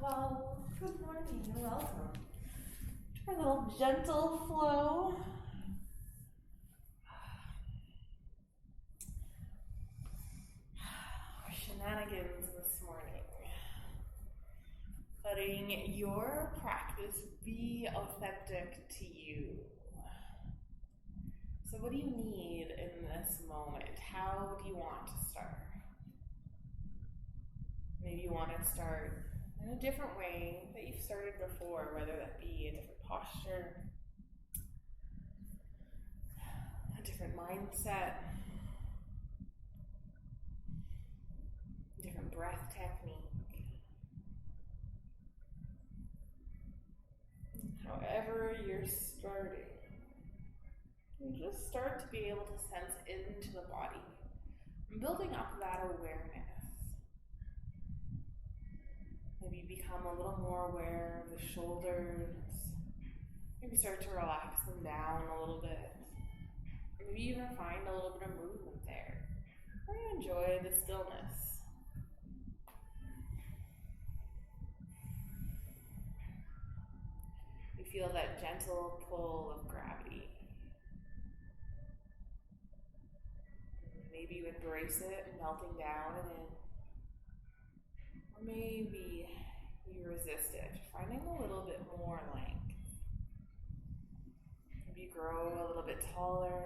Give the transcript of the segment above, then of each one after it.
Well, good morning and welcome to our little gentle flow. Shenanigans this morning. Letting your practice be authentic to you. So what do you need in this moment? How do you want to start? Maybe you want to start in a different way that you've started before, whether that be a different posture, a different mindset, different breath technique. However you're starting, you just start to be able to sense into the body, building up that awareness. Maybe you become a little more aware of the shoulders. Maybe start to relax them down a little bit. Maybe even find a little bit of movement there. Or enjoy the stillness. You feel that gentle pull of gravity. Maybe you embrace it, melting down and in. Or maybe you resist it, finding a little bit more length. Maybe you grow a little bit taller.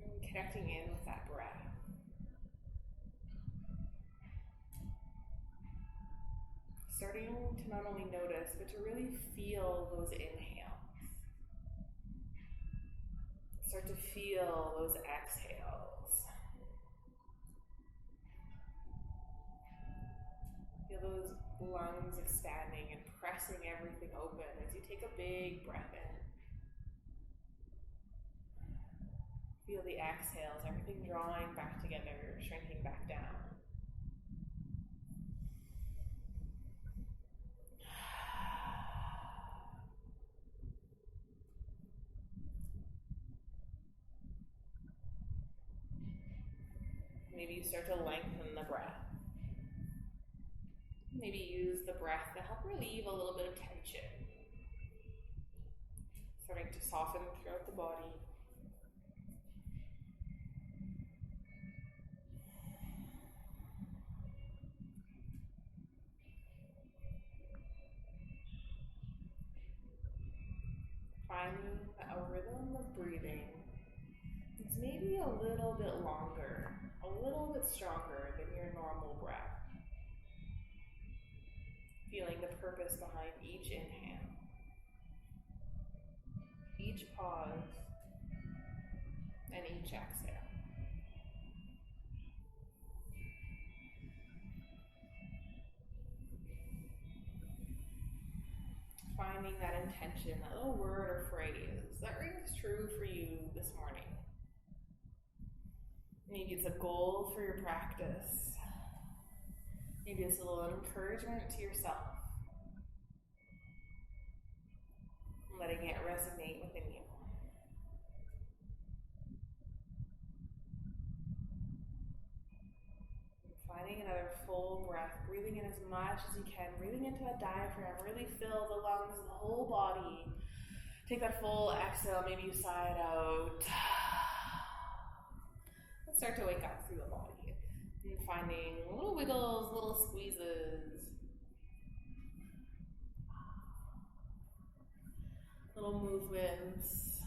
And connecting in with that breath. Starting to not only notice, but to really feel those inhales. Start to feel those exhales. Feel those lungs expanding and pressing everything open as you take a big breath in. Feel the exhales, everything drawing back together, shrinking back down. Maybe you start to lengthen the breath. Maybe use the breath to help relieve a little bit of tension. Starting to soften throughout the body. Finding a rhythm of breathing. It's maybe a little bit longer, a little bit stronger than your normal breath. Feeling the purpose behind each inhale, each pause, and each exhale. Finding that intention, that little word or phrase that rings true for you this morning. Maybe it's a goal for your practice. Maybe it's a little encouragement to yourself. Letting it resonate within you. Finding another full breath, breathing in as much as you can, breathing into that diaphragm, really fill the lungs, the whole body. Take that full exhale, maybe you sigh it out. Start to wake up through the body and finding little wiggles, little squeezes, little movements,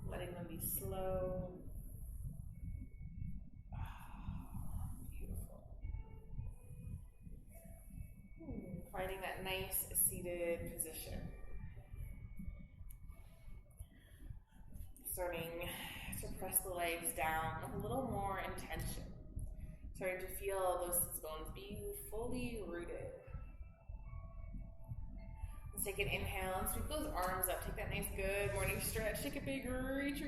letting them be slow. Beautiful. Finding that nice seated position. Starting to press the legs down with a little more intention. Starting to feel those sits bones being fully rooted. Let's take an inhale and sweep those arms up. Take that nice good morning stretch. Take a big reach.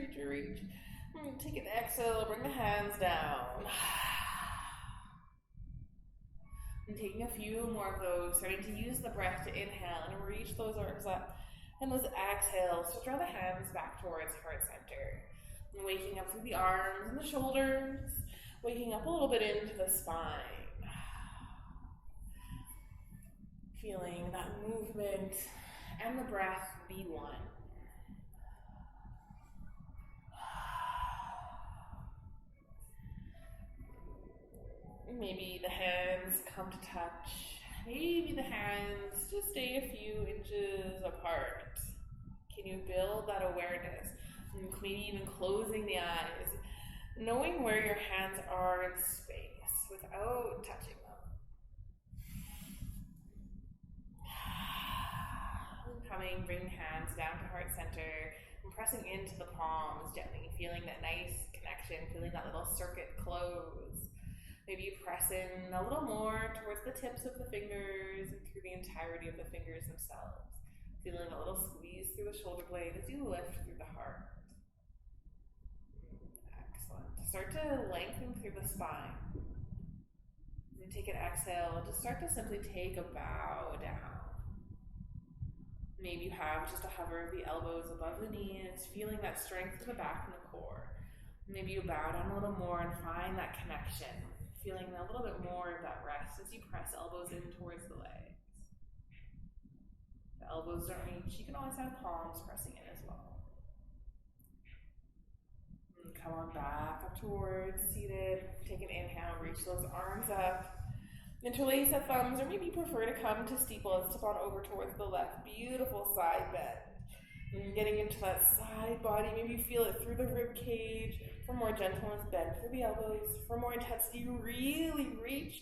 Take an exhale, bring the hands down. And taking a few more of those, starting to use the breath to inhale and reach those arms up. And those exhales, so draw the hands back towards heart center. And waking up through the arms and the shoulders, waking up a little bit into the spine. Feeling that movement and the breath be one. Maybe the hands come to touch. Maybe the hands just stay a few inches apart. Can you build that awareness? Maybe even closing the eyes, knowing where your hands are in space without touching them. Bring hands down to heart center and pressing into the palms gently, feeling that nice connection, feeling that little circuit close. Maybe you press in a little more towards the tips of the fingers and through the entirety of the fingers themselves. Feeling a little squeeze through the shoulder blade as you lift through the heart. Excellent. Start to lengthen through the spine. And take an exhale. Just start to simply take a bow down. Maybe you have just a hover of the elbows above the knees, feeling that strength to the back and the core. Maybe you bow down a little more and find that connection, feeling a little bit more of that rest as you press elbows in towards the legs. The elbows don't reach, you can always have palms pressing in as well. And come on back up towards seated. Take an inhale, reach those arms up. Interlace the thumbs, or maybe you prefer to come to steeple and step on over towards the left. Beautiful side bend. And getting into that side body, maybe you feel it through the rib cage. For more gentleness, bend through the elbows. For more intensity, really reach.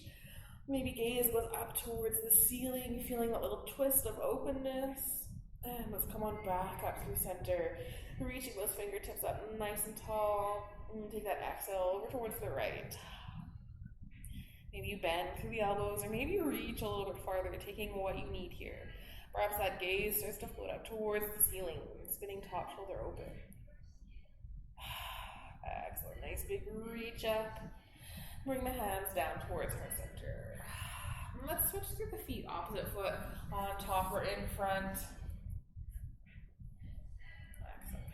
Maybe gaze goes up towards the ceiling, feeling that little twist of openness. And let's come on back up through center, reaching those fingertips up nice and tall. And take that exhale over towards the right. Maybe you bend through the elbows, or maybe you reach a little bit farther, taking what you need here. Perhaps that gaze starts to float up towards the ceiling, spinning top shoulder open. Excellent. Nice big reach up. Bring the hands down towards heart center. And let's switch through the feet, opposite foot on top or in front.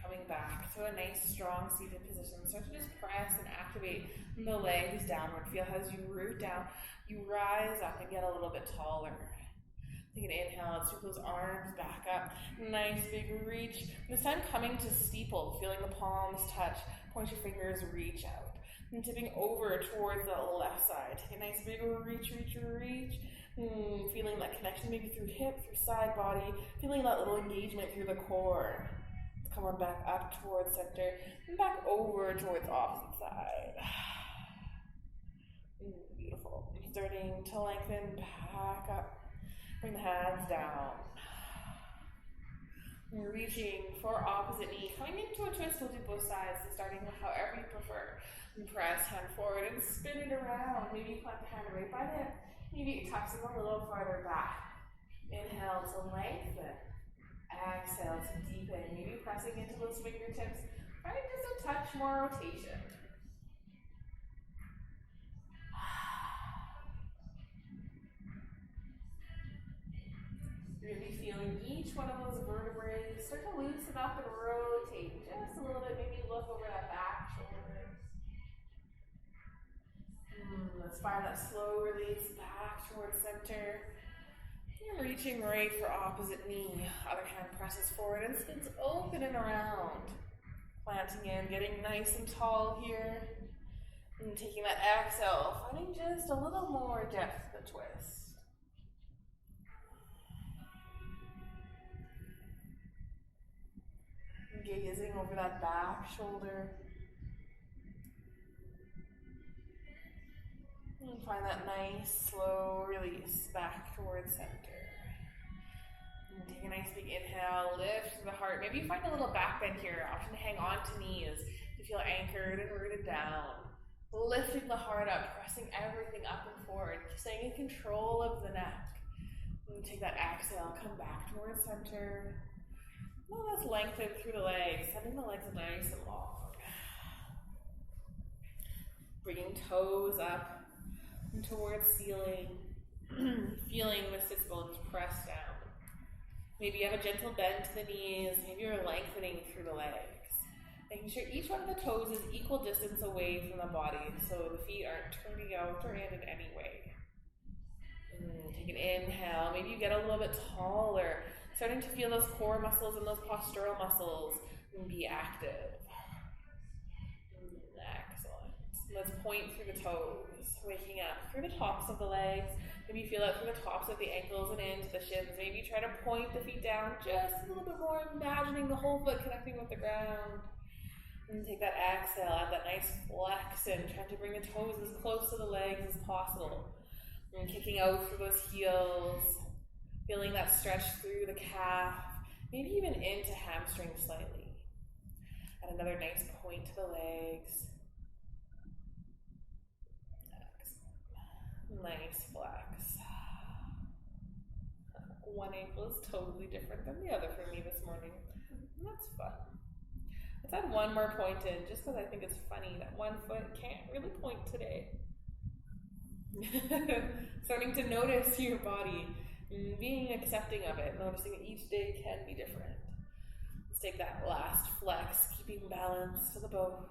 Coming back to a nice strong seated position. Start to just press and activate the legs downward. Feel as you root down, you rise up and get a little bit taller. Take an inhale, let's sweep those arms back up. Nice big reach. This time coming to steeple, feeling the palms touch. Point your fingers, reach out. And tipping over towards the left side. Take a nice big reach. Feeling that connection maybe through hip, through side body. Feeling that little engagement through the core. Come on back up towards center and back over towards opposite side. Beautiful. Starting to lengthen back up. Bring the hands down. We're reaching for opposite knee. Coming into a twist, we'll do both sides. So starting with however you prefer. And press hand forward and spin it around. Maybe you plant the hand right by the hip. Maybe you tuck them a little farther back. Inhale to lengthen. Exhale to deepen. Maybe pressing into those fingertips. Find just a touch more rotation. Really feeling each one of those vertebrae start to loosen up and rotate just a little bit. Maybe look over that back shoulder. Let's find that slow release back towards center. You're reaching right for opposite knee. Other hand presses forward and spins open and around. Planting in, getting nice and tall here. And taking that exhale, finding just a little more depth to the twist. Gazing over that back shoulder. And find that nice, slow release back towards center. And take a nice big inhale, lift the heart. Maybe you find a little back bend here. Option to hang on to knees. You feel anchored and rooted down. Lifting the heart up, pressing everything up and forward. Staying in control of the neck. And take that exhale, come back towards center. Well, let's lengthen through the legs, sending the legs nice and long. Bringing toes up and towards ceiling. Feeling the sits bones press down. Maybe you have a gentle bend to the knees. Maybe you're lengthening through the legs. Making sure each one of the toes is equal distance away from the body, so the feet aren't turning out or in any way. Take an inhale. Maybe you get a little bit taller, starting to feel those core muscles and those postural muscles be active. Excellent. Let's point through the toes, waking up through the tops of the legs. Maybe feel it through the tops of the ankles and into the shins. Maybe try to point the feet down just a little bit more, imagining the whole foot connecting with the ground. And take that exhale, add that nice flex in, trying to bring the toes as close to the legs as possible. And kicking out through those heels, feeling that stretch through the calf, maybe even into hamstring slightly. Add another nice point to the legs. Nice flex. One ankle is totally different than the other for me this morning. That's fun. Let's add one more point in, just because I think it's funny that one foot can't really point today. Starting to notice your body, being accepting of it, noticing that each day can be different. Let's take that last flex, keeping balance to the both.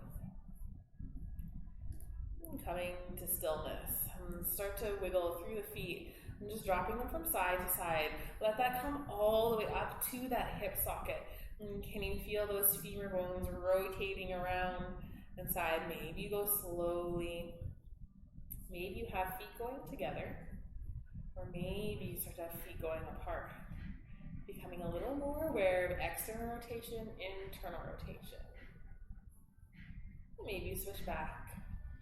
And coming to stillness. And start to wiggle through the feet and just dropping them from side to side. Let that come all the way up to that hip socket. And can you feel those femur bones rotating around inside? Maybe you go slowly. Maybe you have feet going together, or maybe you start to have feet going apart, becoming a little more aware of external rotation, internal rotation. Maybe you switch back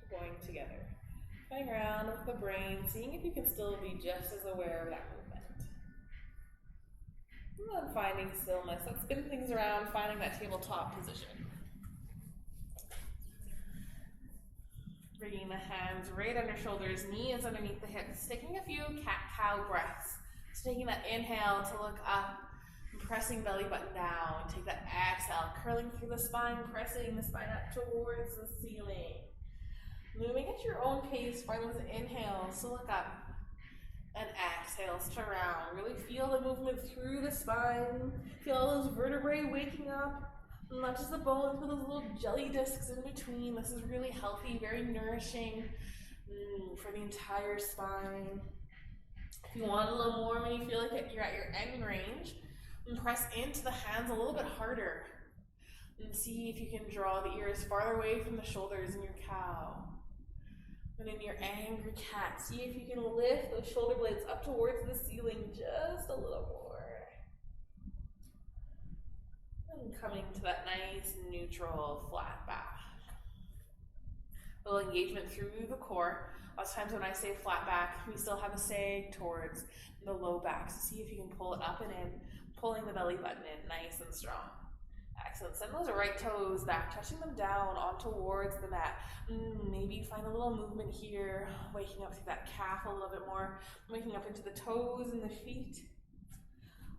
to going together, playing around with the brain, seeing if you can still be just as aware of that movement. And then finding stillness. Let's spin things around, finding that tabletop position. Bringing the hands right under shoulders, knees underneath the hips, taking a few cat-cow breaths. So taking that inhale to look up, and pressing belly button down. Take that exhale, curling through the spine, pressing the spine up towards the ceiling. Moving at your own pace, find those inhales to look up, and exhales to round. Really feel the movement through the spine. Feel all those vertebrae waking up. Not just the bones, but those little jelly discs in between. This is really healthy, very nourishing for the entire spine. If you want a little more, when you feel like you're at your end range, press into the hands a little bit harder. And see if you can draw the ears farther away from the shoulders in your cow. And in your angry cat, see if you can lift those shoulder blades up towards the ceiling just a little more. And coming to that nice, neutral, flat back. A little engagement through the core. Lots of times when I say flat back, we still have a sag towards the low back. So see if you can pull it up and in, pulling the belly button in nice and strong. Excellent. Send those right toes back, touching them down on towards the mat. Maybe find a little movement here, waking up through that calf a little bit more, waking up into the toes and the feet.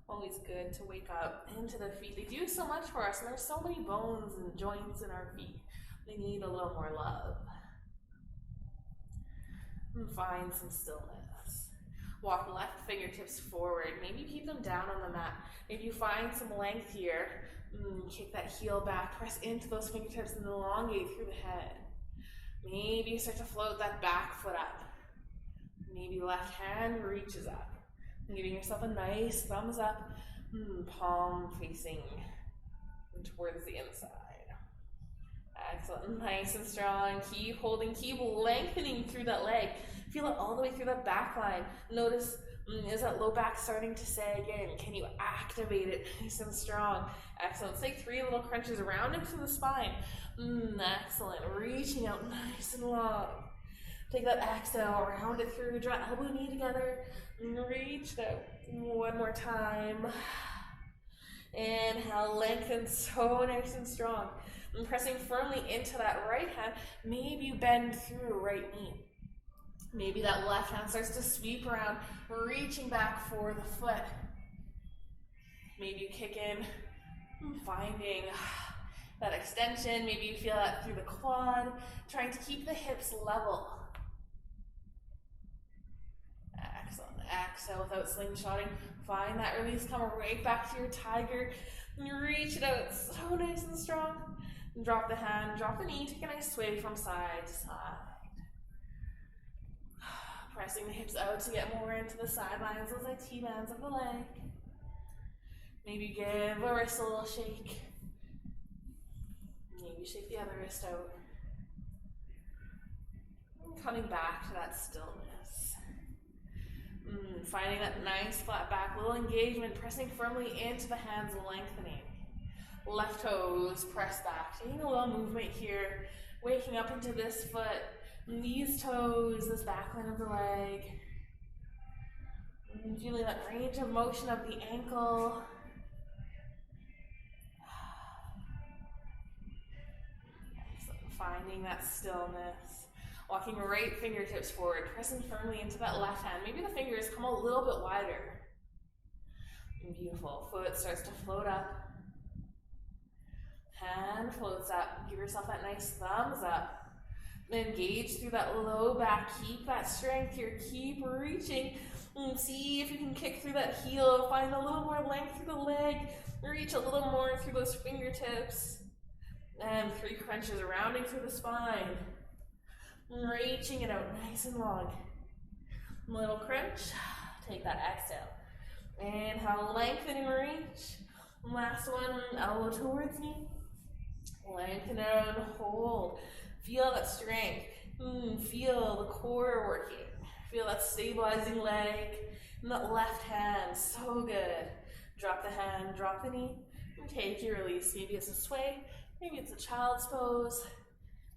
Always good to wake up into the feet. They do so much for us, and there's so many bones and joints in our feet. They need a little more love. And find some stillness. Walk left fingertips forward. Maybe keep them down on the mat. Maybe you find some length here. Kick that heel back, press into those fingertips and elongate through the head. Maybe you start to float that back foot up. Maybe left hand reaches up. Giving yourself a nice thumbs up, palm facing towards the inside. Excellent, nice and strong. Keep holding, keep lengthening through that leg. Feel it all the way through the back line. Notice, is that low back starting to sag in? Can you activate it nice and strong? Excellent. Let's take 3 little crunches around into the spine. Excellent. Reaching out nice and long. Take that exhale, round it through, draw elbow knee together, reach out. One more time. Inhale, lengthen so nice and strong. And pressing firmly into that right hand, maybe you bend through right knee. Maybe that left hand starts to sweep around, reaching back for the foot. Maybe you kick in, finding that extension. Maybe you feel that through the quad, trying to keep the hips level. Excellent. Exhale without slingshotting. Find that release. Come right back to your tiger. And reach it out so nice and strong. Drop the hand, drop the knee, take a nice sway from side to side. Pressing the hips out to get more into the sidelines, those like T-bands of the leg. Maybe give a wrist a little shake. Maybe shake the other wrist out. And coming back to that stillness. Finding that nice flat back, little engagement, pressing firmly into the hands, lengthening. Left toes press back, taking a little movement here, waking up into this foot, these toes, this back line of the leg. And feeling that range of motion of the ankle. Finding that stillness. Walking right fingertips forward, pressing firmly into that left hand. Maybe the fingers come a little bit wider. Beautiful. Foot starts to float up. Hand floats up. Give yourself that nice thumbs up. Engage through that low back. Keep that strength here. Keep reaching. See if you can kick through that heel. Find a little more length through the leg. Reach a little more through those fingertips. And 3 crunches, rounding through the spine. Reaching it out nice and long. Little crunch. Take that exhale. Inhale, lengthen and reach. Last one, elbow towards me. Lengthen out and hold. Feel that strength. Feel the core working. Feel that stabilizing leg. And that left hand, so good. Drop the hand, drop the knee. And take your release. Maybe it's a sway. Maybe it's a child's pose.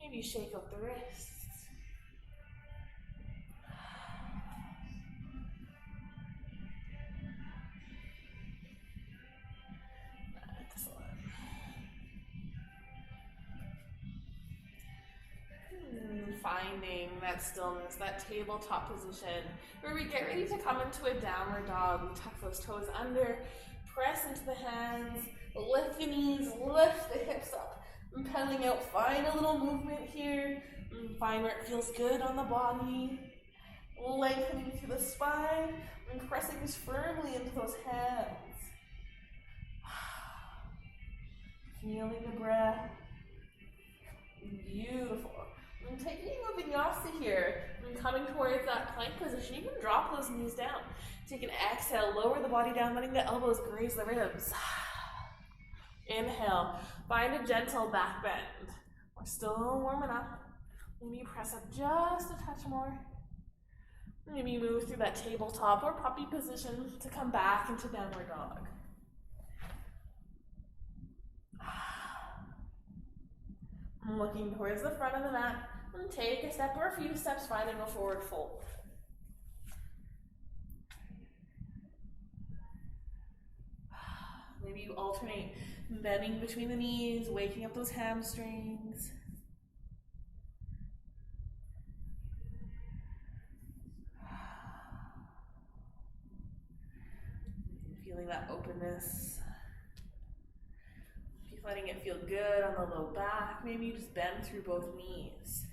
Maybe you shake up the wrists. Excellent. Finding that stillness, that tabletop position, where we get ready to come into a downward dog. We tuck those toes under, press into the hands, lift the knees, lift the hips up, and pedaling out. Find a little movement here. Find where it feels good on the body. Lengthening through the spine and pressing this firmly into those hands. Feeling the breath. Beautiful. And taking a vinyasa here and coming towards that plank position, you can drop those knees down. Take an exhale, lower the body down, letting the elbows graze the ribs. Inhale, find a gentle back bend. We're still warming up. Maybe press up just a touch more. Maybe move through that tabletop or puppy position to come back into downward dog. Looking towards the front of the mat, and take a step or a few steps, finding a forward fold. Maybe you alternate bending between the knees, waking up those hamstrings. Feeling that openness. Letting it feel good on the low back. Maybe you just bend through both knees.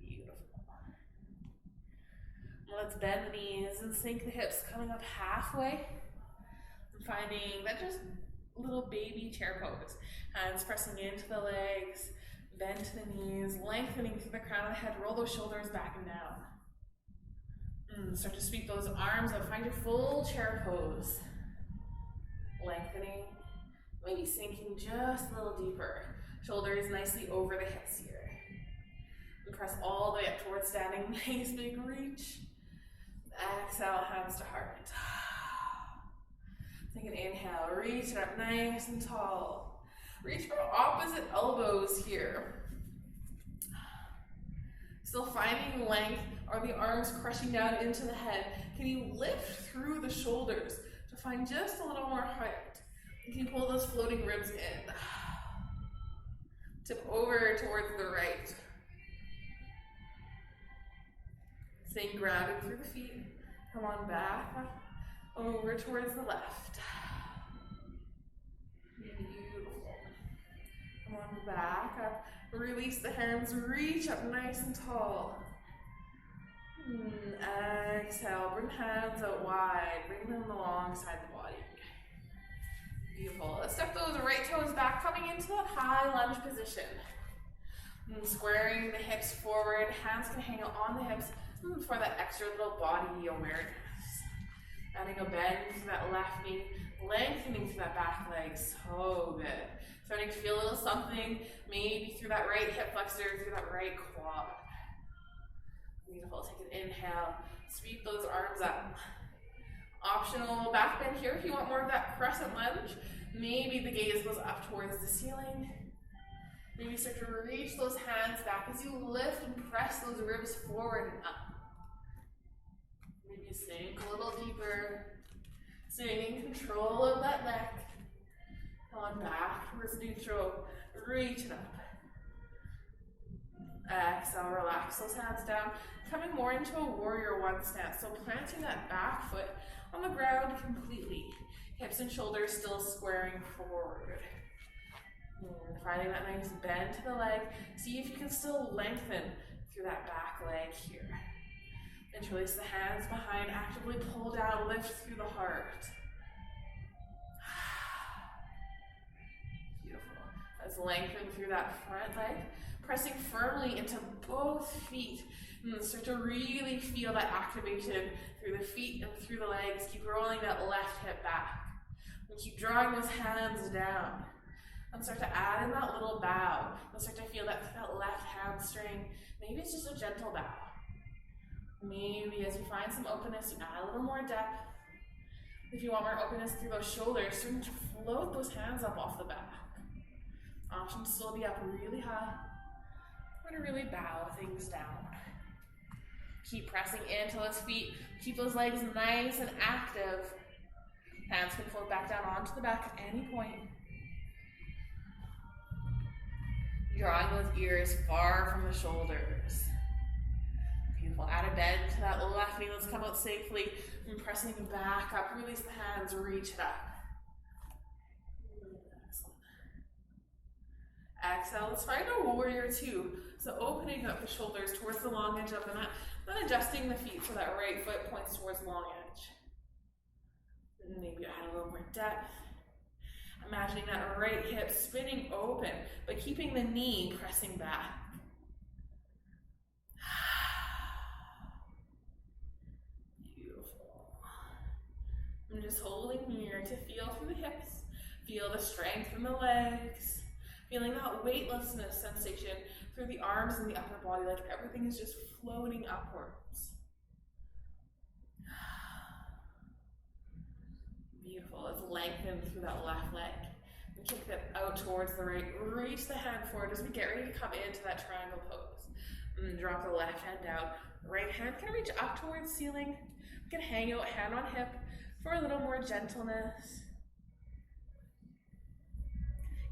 Beautiful. Let's bend the knees and sink the hips, coming up halfway. And finding that just little baby chair pose. Hands pressing into the legs, bend to the knees, lengthening through the crown of the head, roll those shoulders back and down. Start to sweep those arms up, find your full chair pose. Lengthening, maybe sinking just a little deeper. Shoulders nicely over the hips here. And press all the way up towards standing. Nice big reach. Exhale, hands to heart. Take an inhale, reach it up nice and tall. Reach for opposite elbows here. Still finding length. Are the arms crushing down into the head? Can you lift through the shoulders? Find just a little more height. You can pull those floating ribs in. Tip over towards the right. Staying grounded through the feet. Come on back over towards the left. Beautiful. Come on back up. Release the hands. Reach up nice and tall. Exhale, bring hands out wide, bring them alongside the body. Beautiful. Let's step those right toes back, coming into that high lunge position. And squaring the hips forward, hands can hang out on the hips for that extra little body awareness. Adding a bend to that left knee, lengthening through that back leg, so good. Starting to feel a little something, maybe through that right hip flexor, through that right quad. Beautiful, take an inhale, sweep those arms up. Optional back bend here if you want more of that crescent lunge. Maybe the gaze goes up towards the ceiling. Maybe start to reach those hands back as you lift and press those ribs forward and up. Maybe sink a little deeper. Staying in control of that neck. On back towards neutral. Reach it up. Exhale, relax those hands down. Coming more into a warrior one stance. So planting that back foot on the ground completely. Hips and shoulders still squaring forward. And finding that nice bend to the leg. See if you can still lengthen through that back leg here. Interlace the hands behind, actively pull down, lift through the heart. Beautiful. Let's lengthen through that front leg, pressing firmly into both feet. And start to really feel that activation through the feet and through the legs. Keep rolling that left hip back. And keep drawing those hands down. And start to add in that little bow. And start to feel that left hamstring. Maybe it's just a gentle bow. Maybe as you find some openness, you add a little more depth. If you want more openness through those shoulders, starting to float those hands up off the back. Option to still be up really high. Or to really bow things down. Keep pressing into those feet. Keep those legs nice and active. Hands can float back down onto the back at any point. Drawing those ears far from the shoulders. Beautiful. Add a bend to that left knee. Let's come out safely. And pressing back up. Release the hands. Reach it up. Excellent. Exhale. Let's find a warrior two. So opening up the shoulders towards the long edge of the mat. Then adjusting the feet so that right foot points towards the long edge. And maybe add a little more depth. Imagining that right hip spinning open, but keeping the knee pressing back. Beautiful. I'm just holding here to feel through the hips, feel the strength in the legs, feeling that weightlessness sensation through the arms and the upper body, like everything is just floating upwards. Beautiful. Let's lengthen through that left leg. And kick that out towards the right. Reach the hand forward as we get ready to come into that triangle pose. And drop the left hand down. Right hand can reach up towards ceiling. We can hang out hand on hip for a little more gentleness.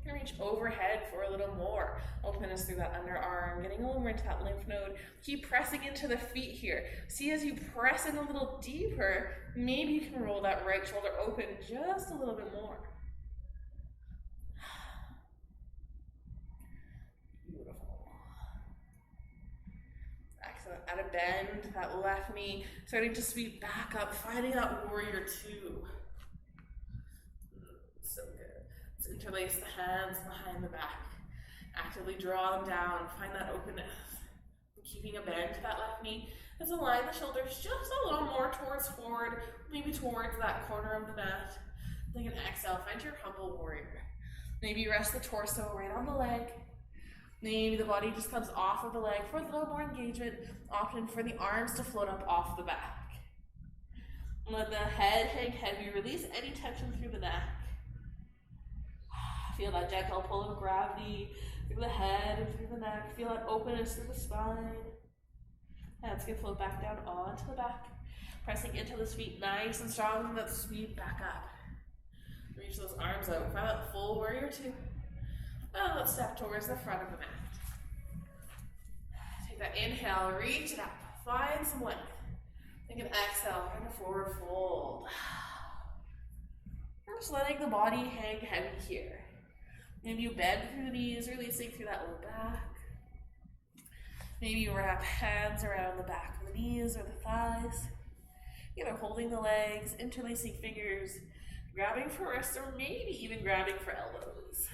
You can reach overhead for a little more openness through that underarm, getting a little more into that lymph node. Keep pressing into the feet here. See, as you press in a little deeper, maybe you can roll that right shoulder open just a little bit more. Beautiful. Excellent. At a bend, that left knee starting to sweep back up, finding that warrior two. So good. Interlace the hands behind the back. Actively draw them down. Find that openness. Keeping a bend to that left knee. Let's align the shoulders just a little more towards forward, maybe towards that corner of the mat. Take an exhale. Find your humble warrior. Maybe rest the torso right on the leg. Maybe the body just comes off of the leg for a little more engagement. Option for the arms to float up off the back. Let the head hang heavy. Release any tension through the neck. Feel that gentle pull of gravity through the head and through the neck. Feel that openness through the spine. Hands can float back down onto the back. Pressing into those feet nice and strong, and let's sweep back up. Reach those arms out. Find that full warrior two. And let's step towards the front of the mat. Take that inhale, reach it up. Find some length. Take an exhale, find a forward fold. We're just letting the body hang heavy here. Maybe you bend through the knees, releasing through that low back. Maybe you wrap hands around the back of the knees or the thighs. Either holding the legs, interlacing fingers, Grabbing for wrists or maybe even grabbing for elbows.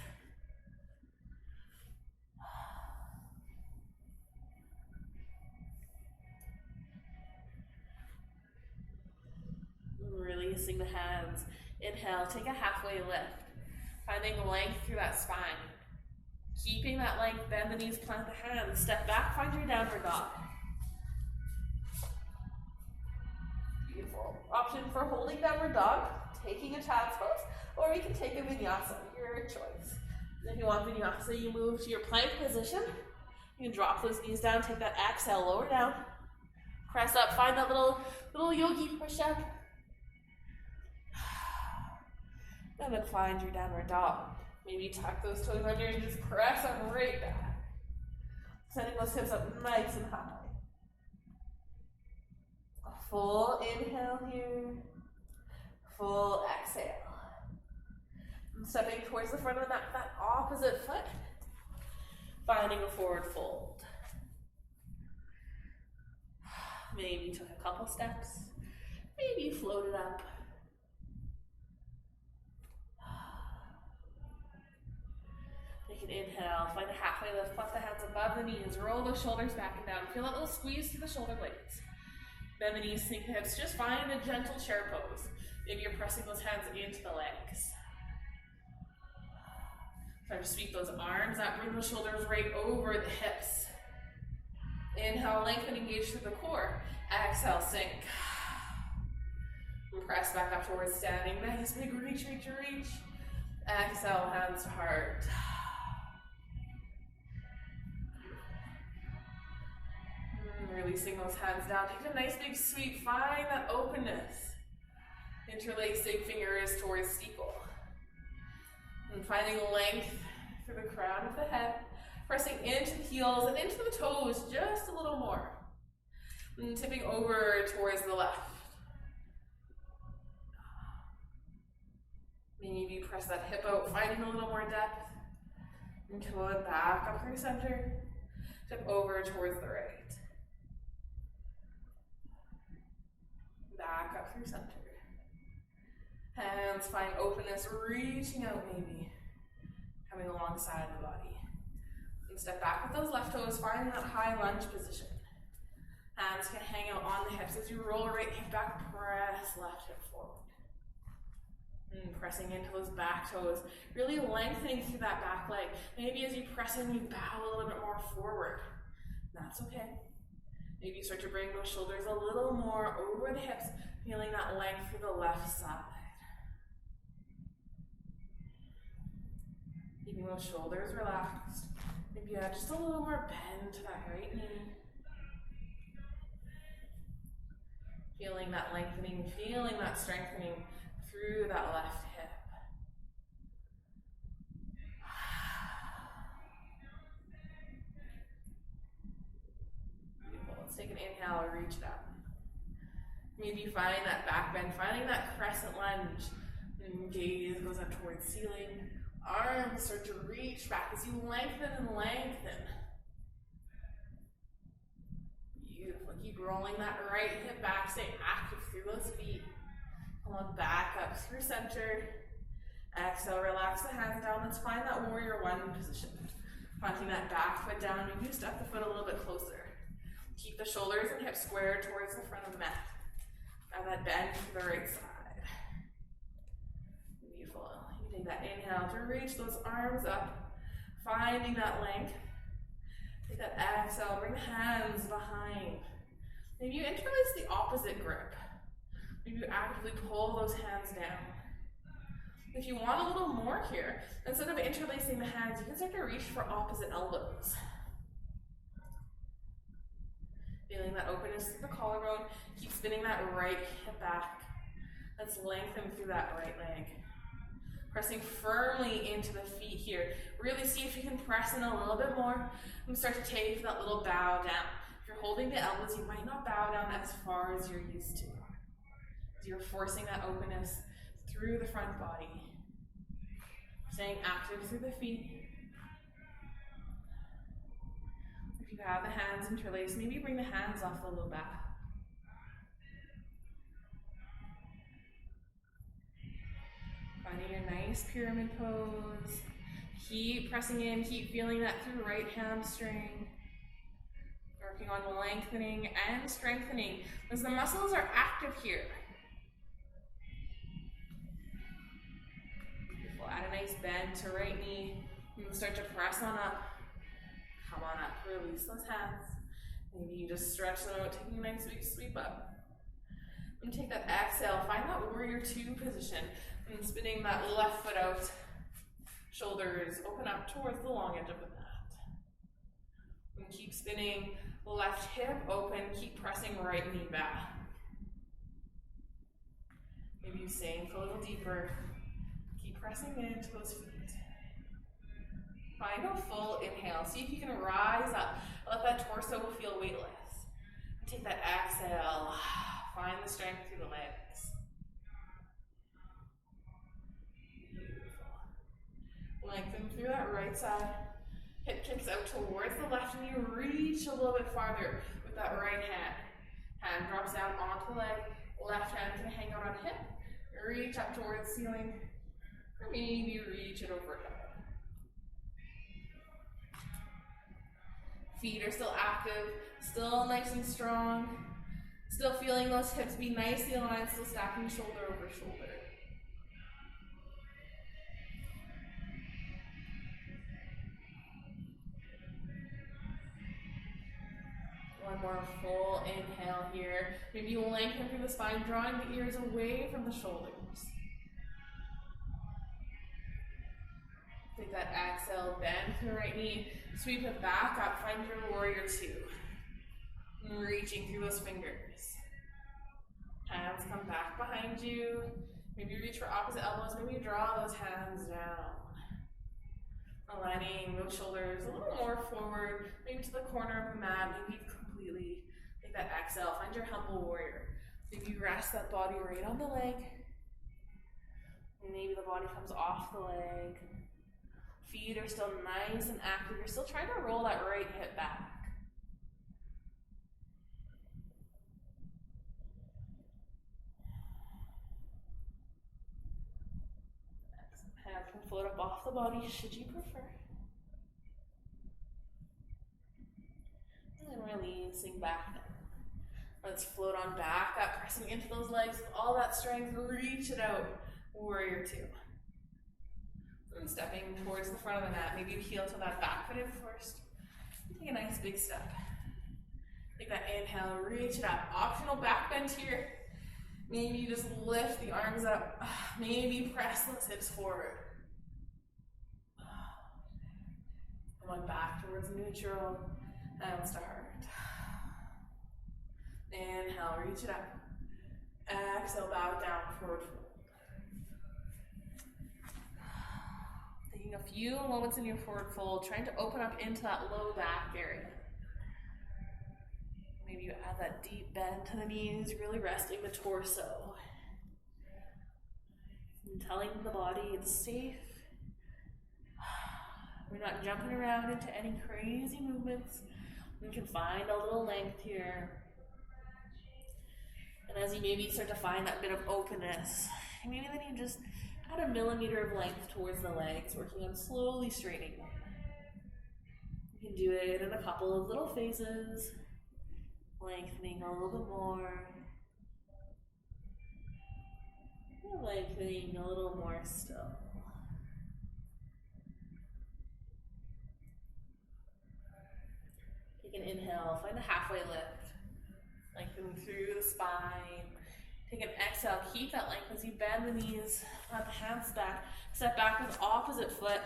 Releasing the hands. Inhale, take a halfway lift. Finding length through that spine. Keeping that length, bend the knees, plant the hands. Step back, find your downward dog. Beautiful. Option for holding downward dog, taking a child's pose, or you can take a vinyasa, your choice. And if you want vinyasa, you move to your plank position. You can drop those knees down, take that exhale, lower down. Press up, find that little yogi push-up. And then find your downward dog. Maybe tuck those toes under and just press up right back. Sending those hips up nice and high. A full inhale here. Full exhale. And stepping towards the front of that opposite foot. Finding a forward fold. Maybe you took a couple steps. Maybe you floated up. Take an inhale, find a halfway lift, plant the hands above the knees, roll the shoulders back and down. Feel that little squeeze through the shoulder blades. Bend the knees, sink the hips. Just find a gentle chair pose. Maybe you're pressing those hands into the legs. Start to sweep those arms up, bring those shoulders right over the hips. Inhale, lengthen, engage through the core. Exhale, sink. And press back up towards standing. Nice big reach, reach, reach. Exhale, hands to heart. Releasing those hands down. Take a nice big sweep. Find that openness. Interlacing fingers towards steeple. And finding length through the crown of the head. Pressing into the heels and into the toes just a little more. And tipping over towards the left. Maybe press that hip out, finding a little more depth. And come on back up through center. Tip over towards the right. Back up through center. Hands find openness, reaching out maybe. Coming alongside the body. And step back with those left toes, finding that high lunge position. Hands can hang out on the hips as you roll right hip back, press left hip forward. And pressing into those back toes, really lengthening through that back leg. Maybe as you press in, you bow a little bit more forward. That's okay. Maybe you start to bring those shoulders a little more over the hips, feeling that length through the left side. Keeping those shoulders relaxed. Maybe add just a little more bend to that right knee. Feeling that lengthening, feeling that strengthening through that left hip. Beautiful. Let's take an inhale, reach it up. Maybe find that back bend, finding that crescent lunge. And gaze goes up towards ceiling. Arms start to reach back as you lengthen and lengthen. Beautiful. Keep rolling that right hip back. Stay active through those feet. Come on back up through center. Exhale, relax the hands down. Let's find that warrior one position. Planting that back foot down. Maybe you step the foot a little bit closer. Keep the shoulders and hips square towards the front of the mat. Have that bend to the right side. Beautiful. You take that inhale to reach those arms up. Finding that length. Take that exhale, bring the hands behind. Maybe you interlace the opposite grip. Maybe you actively pull those hands down. If you want a little more here, instead of interlacing the hands, you can start to reach for opposite elbows. Feeling that openness through the collarbone. Keep spinning that right hip back. Let's lengthen through that right leg. Pressing firmly into the feet here. Really see if you can press in a little bit more and start to take that little bow down. If you're holding the elbows, you might not bow down as far as you're used to. As you're forcing that openness through the front body. Staying active through the feet. If you have the hands interlaced, maybe bring the hands off the low back. nice pyramid pose. Keep pressing in, keep feeling that through right hamstring. Working on lengthening and strengthening as the muscles are active here. Beautiful. Add a nice bend to right knee. And start to press on up. Come on up, release those hands. Maybe you just stretch them out, taking a nice big sweep up. And take that exhale, find that warrior two position. And spinning that left foot out. Shoulders open up towards the long edge of the mat. And keep spinning, left hip open, keep pressing right knee back. Maybe you sink a little deeper. Keep pressing into those feet. Find a full inhale. See if you can rise up. Let that torso feel weightless. Take that exhale. Find the strength through the legs. Beautiful. Lengthen through that right side. Hip kicks out towards the left and you reach a little bit farther with that right hand. Hand drops down onto the leg. Left hand can hang out on hip. Reach up towards the ceiling. Or maybe reach it overhead. Feet are still active, still nice and strong. Still feeling those hips be nicely aligned, still stacking shoulder over shoulder. One more full inhale here. Maybe you lengthen through the spine, drawing the ears away from the shoulders. Take that exhale, bend to the right knee, sweep it back up, find your warrior two. And reaching through those fingers. Hands come back behind you. Maybe reach for opposite elbows, maybe draw those hands down. Aligning those shoulders a little more forward, maybe to the corner of the mat, maybe completely. Take that exhale, find your humble warrior. Maybe rest that body right on the leg. Maybe the body comes off the leg. Feet are still nice and active. You're still trying to roll that right hip back. Hands can float up off the body, should you prefer. And then releasing back down. Let's float on back up, pressing into those legs with all that strength. Reach it out. Warrior two. And stepping towards the front of the mat. Maybe you heel to that back foot in first. Take a nice big step. Take that inhale, reach it up. Optional back bend here. Maybe you just lift the arms up. Maybe press those hips forward. Going back towards neutral. Hands to heart. Inhale, reach it up. Exhale, bow down, forward fold. Taking a few moments in your forward fold, trying to open up into that low back area. Maybe you add that deep bend to the knees, really resting the torso. And telling the body it's safe. We're not jumping around into any crazy movements. We can find a little length here. And as you maybe start to find that bit of openness, maybe then you just add a millimeter of length towards the legs, working on slowly straightening them. You can do it in a couple of little phases, lengthening a little bit more, and lengthening a little more still. Take an inhale, find a halfway lift, lengthening through the spine. Take an exhale, keep that length as you bend the knees, let the hands back, step back with opposite foot,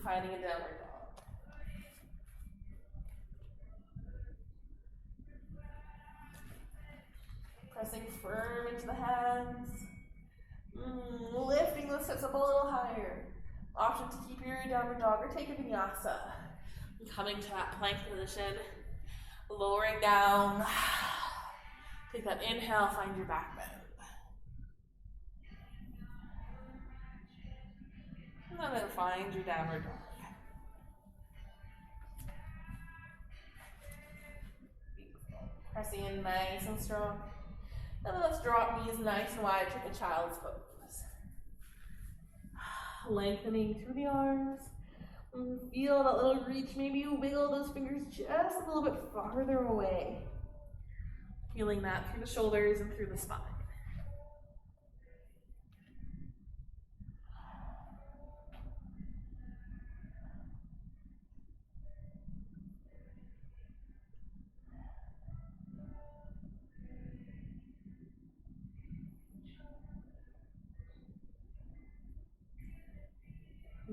finding a downward dog. Pressing firm into the hands, lifting those hips up a little higher. Option to keep your downward dog or take a vinyasa. Coming to that plank position, lowering down. Take that inhale, find your back bend. And then find your downward dog. Pressing in nice and strong. And then let's drop knees nice and wide, take a child's pose. Lengthening through the arms. Feel that little reach. Maybe you wiggle those fingers just a little bit farther away. Feeling that through the shoulders and through the spine.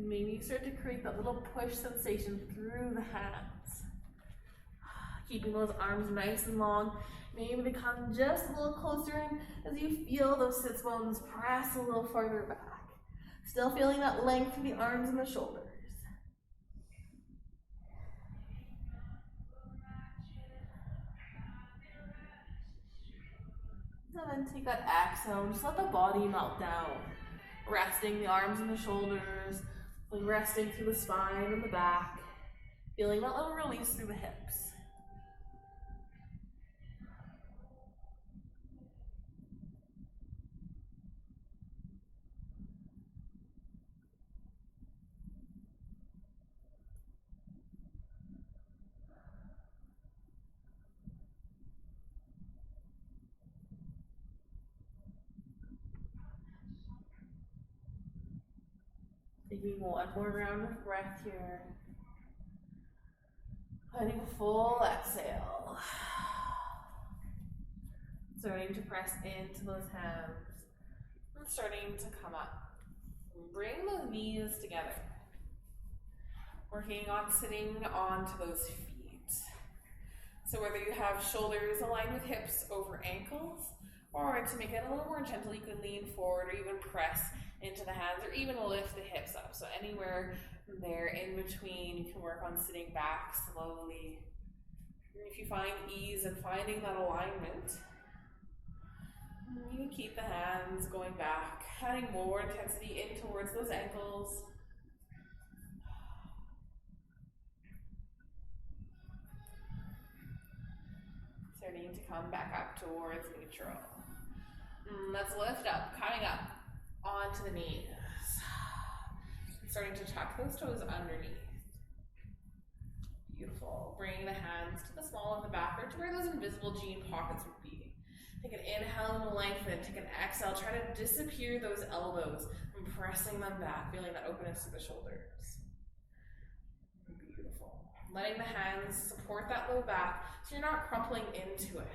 Maybe you start to create that little push sensation through the hands. Keeping those arms nice and long. Maybe they come just a little closer in as you feel those sits bones press a little farther back. Still feeling that length through the arms and the shoulders. And then take that exhale and just let the body melt down. Resting the arms and the shoulders, resting through the spine and the back. Feeling that little release through the hips. Taking one more round of breath here. Letting a full exhale. Starting to press into those hands. And starting to come up. Bring those knees together. Working on sitting onto those feet. So whether you have shoulders aligned with hips over ankles, or to make it a little more gentle, you can lean forward or even press into the hands or even lift the hips up. So anywhere there in between, you can work on sitting back slowly. And if you find ease in finding that alignment, you can keep the hands going back, adding more intensity in towards those ankles. Starting to come back up towards neutral. Let's lift up, coming up onto the knees. Starting to tuck those toes underneath. Beautiful. Bringing the hands to the small of the back or to where those invisible jean pockets would be. Take an inhale and lengthen. Take an exhale. Try to disappear those elbows and pressing them back, feeling that openness through the shoulders. Beautiful. Letting the hands support that low back so you're not crumpling into it.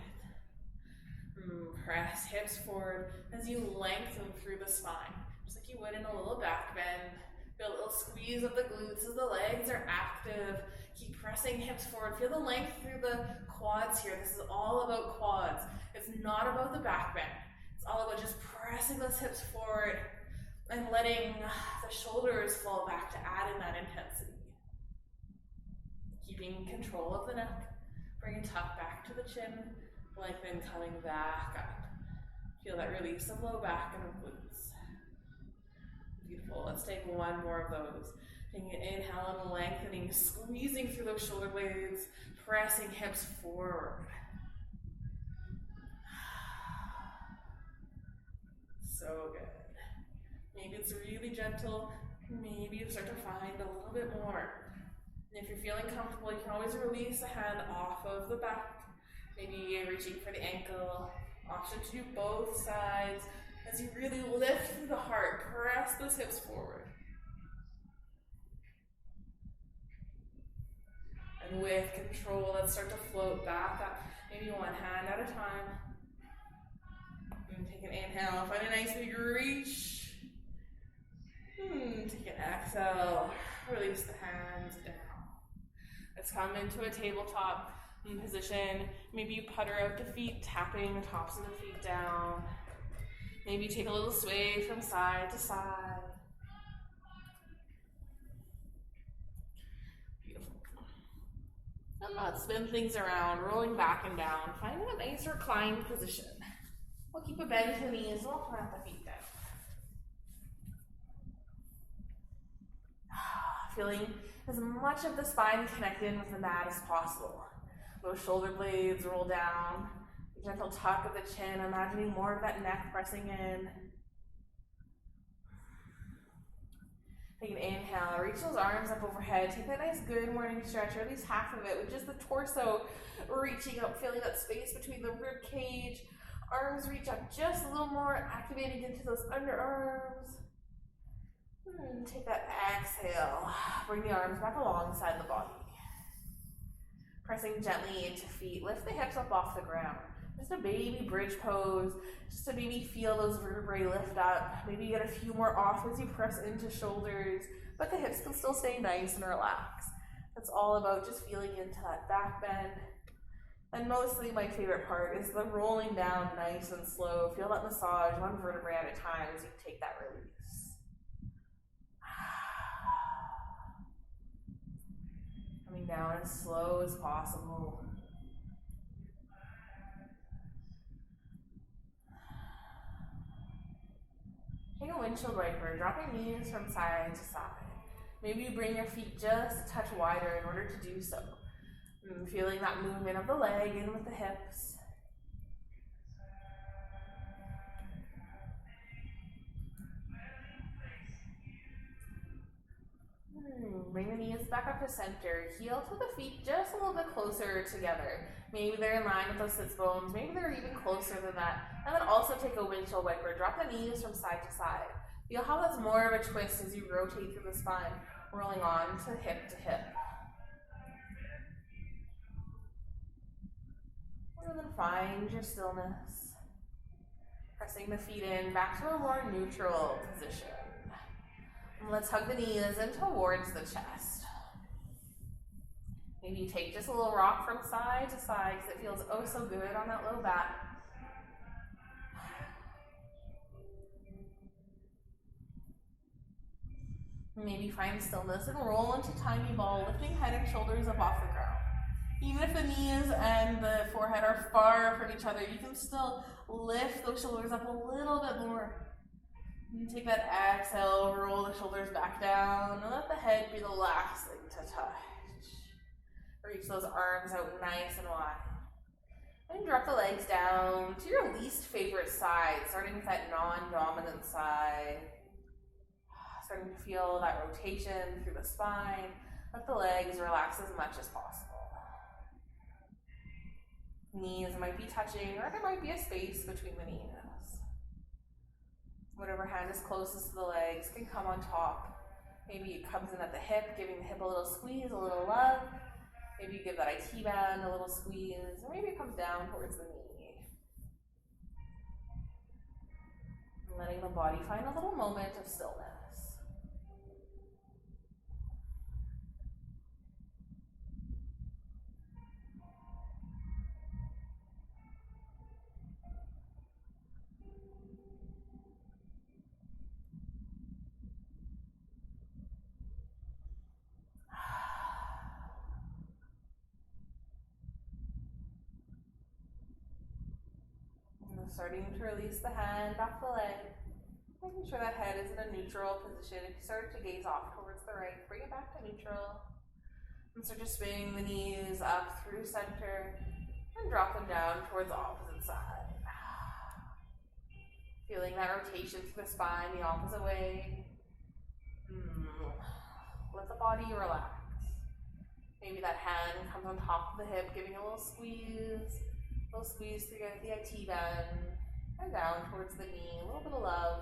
Press hips forward as you lengthen through the spine, just like you would in a little back bend. Feel a little squeeze of the glutes as the legs are active. Keep pressing hips forward. Feel the length through the quads here. This is all about quads. It's not about the back bend. It's all about just pressing those hips forward and letting the shoulders fall back to add in that intensity. Keeping control of the neck. Bring it tuck back to the chin. Lengthen, coming back up. Feel that release of low back and of glutes. Beautiful. Let's take one more of those. Taking an inhale and lengthening, squeezing through those shoulder blades, pressing hips forward. So good. Maybe it's really gentle. Maybe you start to find a little bit more. And if you're feeling comfortable, you can always release the hand off of the back. Maybe reaching for the ankle. Option to do both sides. As you really lift through the heart, press those hips forward. And with control, let's start to float back up. Maybe one hand at a time. And take an inhale, find a nice big reach. Take an exhale, release the hands down. Let's come into a tabletop position. Maybe you putter out the feet, tapping the tops of the feet down. Maybe take a little sway from side to side. Beautiful. And let's spin things around, rolling back and down, finding a nice reclined position. We'll keep a bend to the knees, we'll plant the feet down. Feeling as much of the spine connected with the mat as possible. Those shoulder blades roll down. Gentle tuck of the chin, imagining more of that neck pressing in. Take an inhale, reach those arms up overhead. Take that nice good morning stretch, or at least half of it, with just the torso reaching up, feeling that space between the rib cage. Arms reach up just a little more, activating into those underarms. Take that exhale. Bring the arms back alongside the body. Pressing gently into feet. Lift the hips up off the ground. Just a baby bridge pose. Just to maybe feel those vertebrae lift up. Maybe get a few more off as you press into shoulders, but the hips can still stay nice and relaxed. It's all about just feeling into that back bend. And mostly my favorite part is the rolling down nice and slow. Feel that massage one vertebrae at a time as you take that release. Coming down as slow as possible. Take a windshield wiper, drop your knees from side to side. Maybe you bring your feet just a touch wider in order to do so. Feeling that movement of the leg in with the hips. Bring the knees back up to center. Heel to the feet just a little bit closer together. Maybe they're in line with those sits bones. Maybe they're even closer than that. And then also take a windshield wiper. Drop the knees from side to side. Feel how that's more of a twist as you rotate through the spine, rolling on to hip to hip. And then find your stillness. Pressing the feet in back to a more neutral position. And let's hug the knees in towards the chest. Maybe you take just a little rock from side to side because it feels oh so good on that low back. Maybe find stillness and roll into tiny ball, lifting head and shoulders up off the ground. Even if the knees and the forehead are far from each other, you can still lift those shoulders up a little bit more. And take that exhale, roll the shoulders back down, and let the head be the last thing to touch. Reach those arms out nice and wide. And drop the legs down to your least favorite side, starting with that non-dominant side. Starting to feel that rotation through the spine. Let the legs relax as much as possible. Knees might be touching, or there might be a space between the knees. Whatever hand is closest to the legs can come on top. Maybe it comes in at the hip, giving the hip a little squeeze, a little love. Maybe you give that IT band a little squeeze, or maybe it comes down towards the knee. And letting the body find a little moment of stillness. Starting to release the hand off the leg, making sure that head is in a neutral position. If you start to gaze off towards the right, bring it back to neutral. And start just spinning the knees up through center and drop them down towards the opposite side. Feeling that rotation through the spine the opposite way. Let the body relax. Maybe that hand comes on top of the hip, giving a little squeeze. Little squeeze through the IT band and down towards the knee. A little bit of love.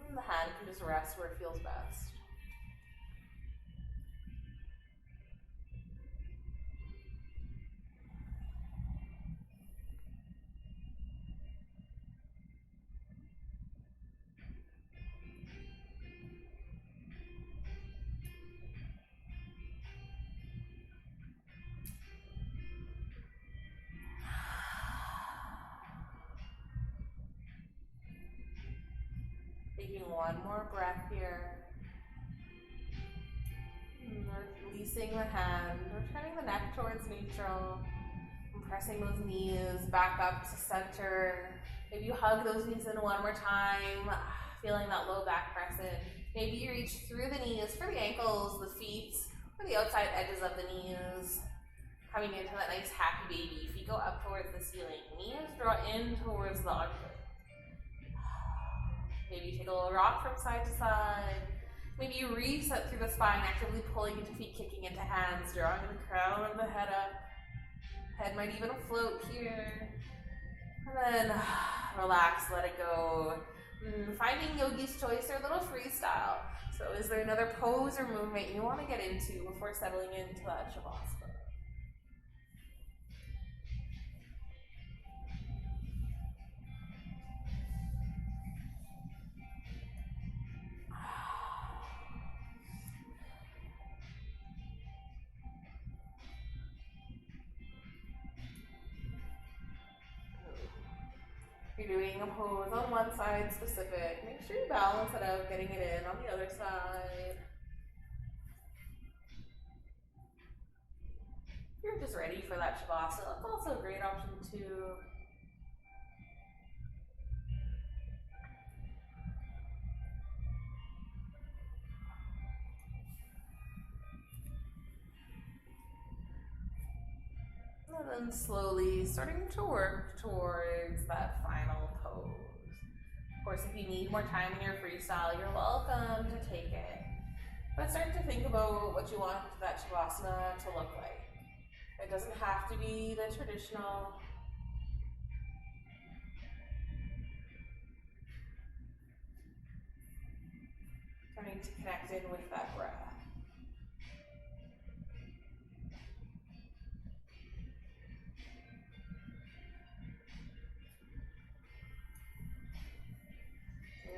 And the hand can just rest where it feels best. Taking one more breath here. Releasing the hand, returning the neck towards neutral, and pressing those knees back up to center. Maybe you hug those knees in one more time, feeling that low back press in. Maybe you reach through the knees for the ankles, the feet, or the outside edges of the knees. Coming into that nice happy baby. Feet go up towards the ceiling. Knees draw in towards the armpit. Maybe you take a little rock from side to side. Maybe you reset through the spine, actively pulling into feet, kicking into hands, drawing the crown of the head up. Head might even float here. And then relax, let it go. Finding yogi's choice or a little freestyle. So is there another pose or movement you want to get into before settling into that Shavasana? If you're doing a pose on one side specific, make sure you balance it out, getting it in on the other side. If you're just ready for that Shavasana, that's also a great option too. And then slowly starting to work towards that final pose. Of course, if you need more time in your freestyle, you're welcome to take it. But start to think about what you want that Shavasana to look like. It doesn't have to be the traditional. Starting to connect in with that breath.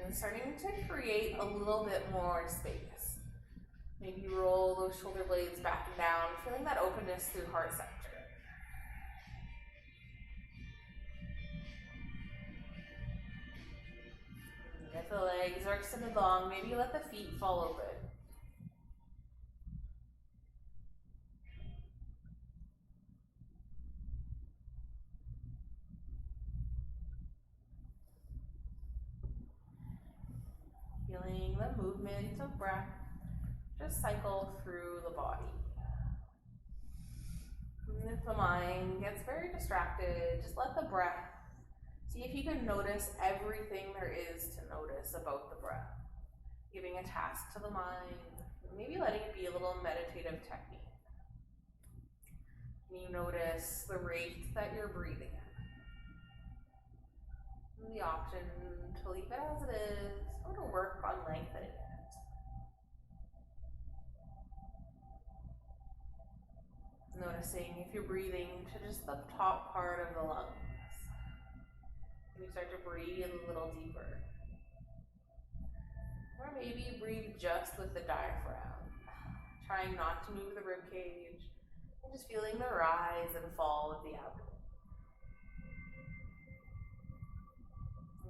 And starting to create a little bit more space. Maybe roll those shoulder blades back and down, feeling that openness through heart center. And if the legs are extended long, maybe let the feet fall open. Feeling the movement of breath just cycle through the body. And if the mind gets very distracted, just let the breath, see if you can notice everything there is to notice about the breath. Giving a task to the mind, maybe letting it be a little meditative technique. Can you notice the rate that you're breathing at? And the option to leave it as it is, or to work on lengthening it. Noticing if you're breathing to just the top part of the lungs. And you start to breathe a little deeper. Or maybe you breathe just with the diaphragm, trying not to move the rib cage, and just feeling the rise and fall of the abdomen.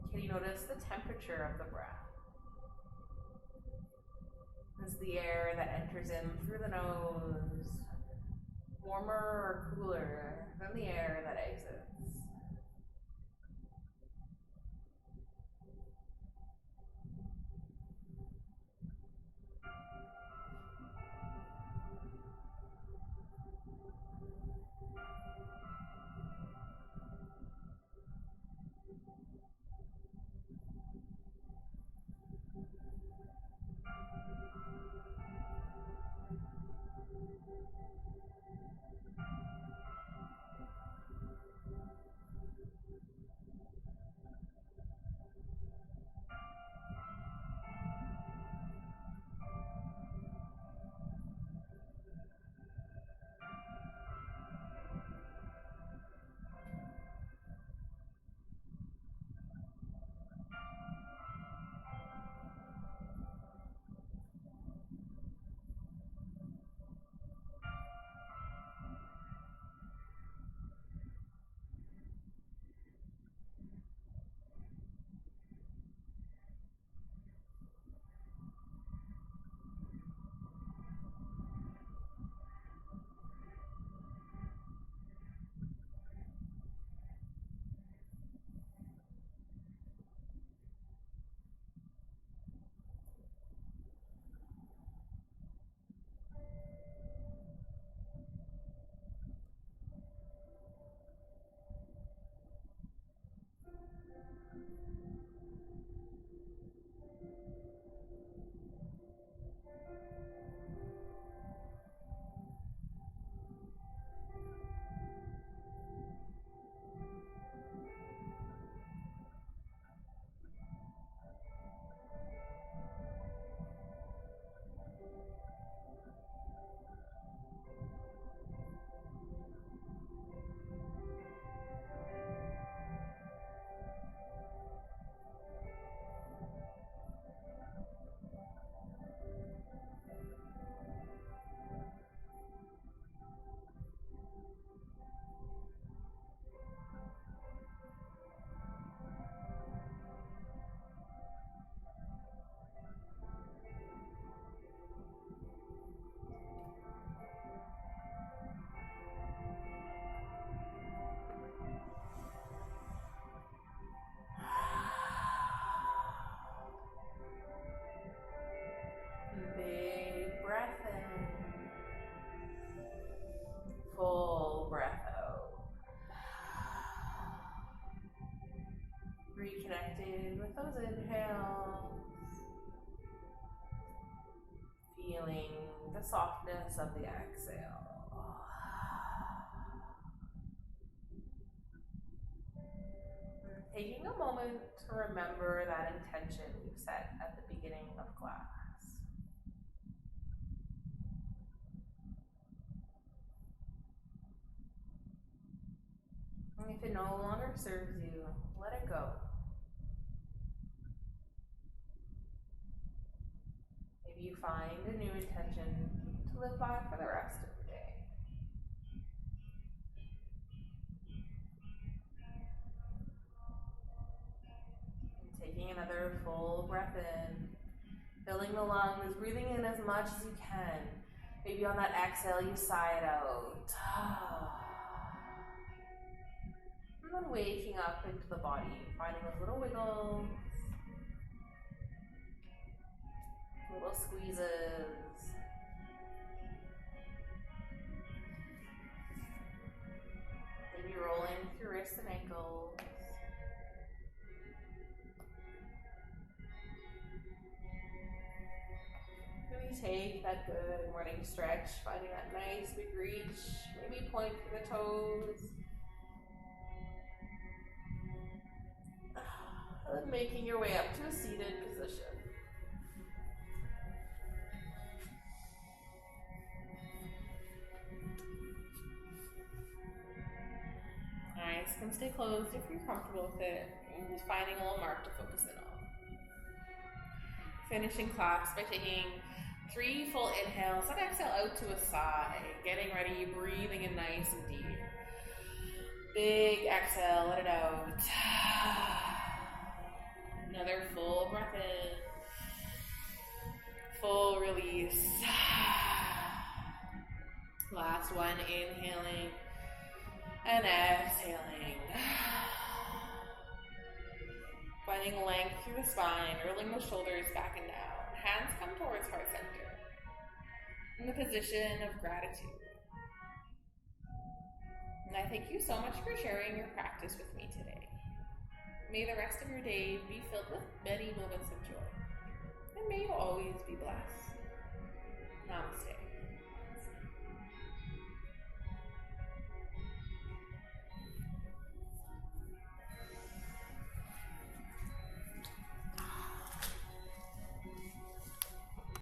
And can you notice the temperature of the breath? Is the air that enters in through the nose warmer or cooler than the air that exits? with those inhales. Feeling the softness of the exhale. Taking a moment to remember that intention you set at the beginning of class. And if it no longer serves you, let it go. Maybe you find a new intention to live by for the rest of the day. And taking another full breath in, filling the lungs, breathing in as much as you can. Maybe on that exhale, you sigh it out. And then waking up into the body, finding those little wiggles, little squeezes. Maybe rolling through wrists and ankles. Really take that good morning stretch, finding that nice big reach. Maybe point through the toes. And making your way up to a seated position. Eyes can stay closed if you're comfortable with it. And just finding a little mark to focus in on. Finishing class by taking 3 full inhales, then exhale out to a side. Getting ready, breathing in nice and deep. Big exhale, let it out. Another full breath in. Full release. Last one, inhaling and exhaling. Finding length through the spine, rolling the shoulders back and down. Hands come towards heart center. In the position of gratitude. And I thank you so much for sharing your practice with me today. May the rest of your day be filled with many moments of joy. And may you always be blessed. Namaste.